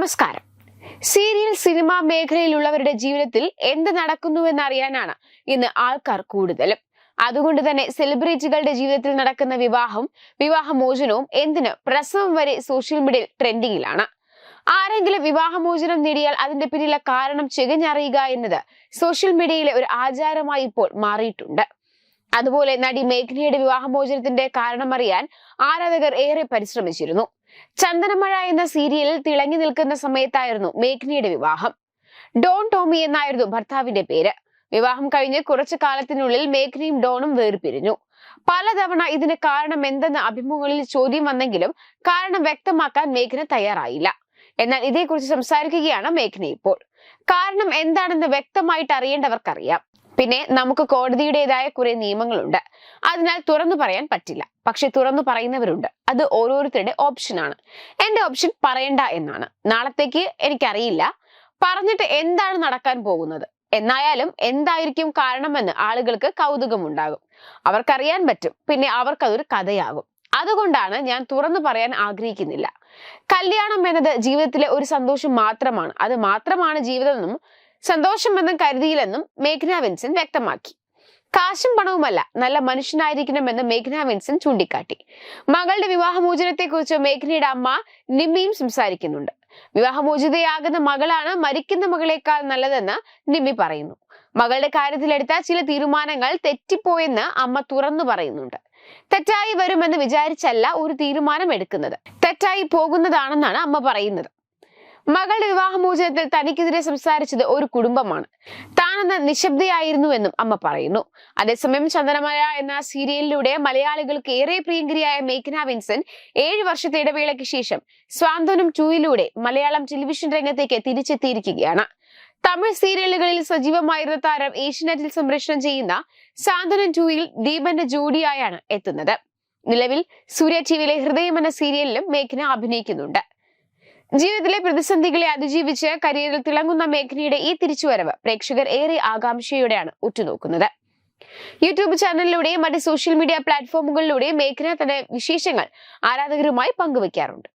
നമസ്കാരം. Serial cinema മേഖലയിലുള്ളവരുടെ ജീവിതത്തിൽ എന്ത് നടക്കുന്നുവെന്നറിയാനാണ് ഇന്ന് ആൾക്കാർ കൂടുതലും. അതുകൊണ്ട് തന്നെ സെലിബ്രിറ്റികളുടെ ജീവിതത്തിൽ നടക്കുന്ന വിവാഹമോചനവും എന്തിന് പ്രസവം വരെ സോഷ്യൽ മീഡിയയിൽ ട്രെൻഡിങ്ങിലാണ്. ആരെങ്കിലും വിവാഹമോചനം നേടിയാൽ അതിന്റെ പിന്നിലെ കാരണം ചികഞ്ഞറിയുക എന്നത് സോഷ്യൽ മീഡിയയിലെ ഒരു ആചാരമായി ഇപ്പോൾ മാറിയിട്ടുണ്ട്. അതുപോലെ നടി മേഘ്നയുടെ വിവാഹമോചനത്തിന്റെ കാരണമറിയാൻ ആരാധകർ ഏറെ പരിശ്രമിച്ചിരുന്നു. ചന്ദനമഴ എന്ന സീരിയലിൽ തിളങ്ങി നിൽക്കുന്ന സമയത്തായിരുന്നു മേഘ്നയുടെ വിവാഹം. ഡോൺ ടോമി എന്നായിരുന്നു ഭർത്താവിന്റെ പേര്. വിവാഹം കഴിഞ്ഞ് കുറച്ചു കാലത്തിനുള്ളിൽ മേഘ്നയും ഡോണും വേർപിരിഞ്ഞു. പലതവണ ഇതിന് കാരണം എന്തെന്ന് അഭിമുഖങ്ങളിൽ ചോദ്യം വന്നെങ്കിലും കാരണം വ്യക്തമാക്കാൻ മേഘ്ന തയ്യാറായില്ല. എന്നാൽ ഇതേക്കുറിച്ച് സംസാരിക്കുകയാണ് മേഘ്ന ഇപ്പോൾ. കാരണം എന്താണെന്ന് വ്യക്തമായിട്ട് അറിയേണ്ടവർക്കറിയാം. പിന്നെ നമുക്ക് കോടതിയുടേതായ കുറെ നിയമങ്ങളുണ്ട്. അതിനാൽ തുറന്നു പറയാൻ പറ്റില്ല. പക്ഷെ തുറന്നു പറയുന്നവരുണ്ട്. അത് ഓരോരുത്തരുടെ ഓപ്ഷനാണ്. എന്റെ ഓപ്ഷൻ പറയണ്ട എന്നാണ്. നാളത്തേക്ക് എനിക്കറിയില്ല. പറഞ്ഞിട്ട് എന്താണ് നടക്കാൻ പോകുന്നത് എന്നായാലും എന്തായിരിക്കും കാരണമെന്ന് ആളുകൾക്ക് കൗതുകമുണ്ടാകും. അവർക്കറിയാൻ പറ്റും. പിന്നെ അവർക്കതൊരു കഥയാകും. അതുകൊണ്ടാണ് ഞാൻ തുറന്നു പറയാൻ ആഗ്രഹിക്കുന്നില്ല. കല്യാണം എന്നത് ജീവിതത്തിലെ ഒരു സന്തോഷം മാത്രമാണ്. അത് മാത്രമാണ് ജീവിതമെന്നും സന്തോഷമെന്നും കരുതിയില്ലെന്നും മേഘ്ന വിൻസെന്റ് വ്യക്തമാക്കി. കാശും പണവുമല്ല, നല്ല മനുഷ്യനായിരിക്കണമെന്ന് മേഘ്ന വിൻസെന്റ് ചൂണ്ടിക്കാട്ടി. മകളുടെ വിവാഹമോചനത്തെ കുറിച്ച് മേഘ്നയുടെ അമ്മ നിമ്മിയും സംസാരിക്കുന്നുണ്ട്. വിവാഹമോചിതയാകുന്ന മകളാണ് മരിക്കുന്ന മകളേക്കാൾ നല്ലതെന്ന് നിമ്മി പറയുന്നു. മകളുടെ കാര്യത്തിലെടുത്ത ചില തീരുമാനങ്ങൾ തെറ്റിപ്പോയെന്ന് അമ്മ തുറന്നു പറയുന്നുണ്ട്. തെറ്റായി വരുമെന്ന് വിചാരിച്ചല്ല ഒരു തീരുമാനം എടുക്കുന്നത്, തെറ്റായി പോകുന്നതാണെന്നാണ് അമ്മ പറയുന്നത്. മകളുടെ വിവാഹമോചനത്തിൽ തനിക്കെതിരെ സംസാരിച്ചത് ഒരു കുടുംബമാണ്. താനെന്ന് നിശബ്ദയായിരുന്നുവെന്നും അമ്മ പറയുന്നു. അതേസമയം ചന്ദനമഴ എന്ന സീരിയലിലൂടെ മലയാളികൾക്ക് ഏറെ പ്രിയങ്കരിയായ മേഘ്ന വിൻസെന്റ് 7 വർഷത്തെ ഇടവേളയ്ക്ക് ശേഷം സ്വാന്തനം 2 മലയാളം ടെലിവിഷൻ രംഗത്തേക്ക് തിരിച്ചെത്തിയിരിക്കുകയാണ്. തമിഴ് സീരിയലുകളിൽ സജീവമായിരുന്ന താരം ഏഷ്യനെറ്റിൽ സംപ്രേഷണം ചെയ്യുന്ന സാന്ത്വനം 2 ദീപന്റെ ജോഡിയായാണ് എത്തുന്നത്. നിലവിൽ സൂര്യ ടിവിയിലെ ഹൃദയം എന്ന സീരിയലിലും മേഘ്ന അഭിനയിക്കുന്നുണ്ട്. ജീവിതത്തിലെ പ്രതിസന്ധികളെ അതിജീവിച്ച് കരിയറിൽ തിളങ്ങുന്ന മേഘ്നയുടെ ഈ തിരിച്ചുവരവ് പ്രേക്ഷകർ ഏറെ ആകാംക്ഷയോടെയാണ് ഉറ്റുനോക്കുന്നത്. യൂട്യൂബ് ചാനലിലൂടെയും മറ്റ് സോഷ്യൽ മീഡിയ പ്ലാറ്റ്ഫോമുകളിലൂടെയും മേഘ്ന തന്റെ വിശേഷങ്ങൾ ആരാധകരുമായി പങ്കുവയ്ക്കാറുണ്ട്.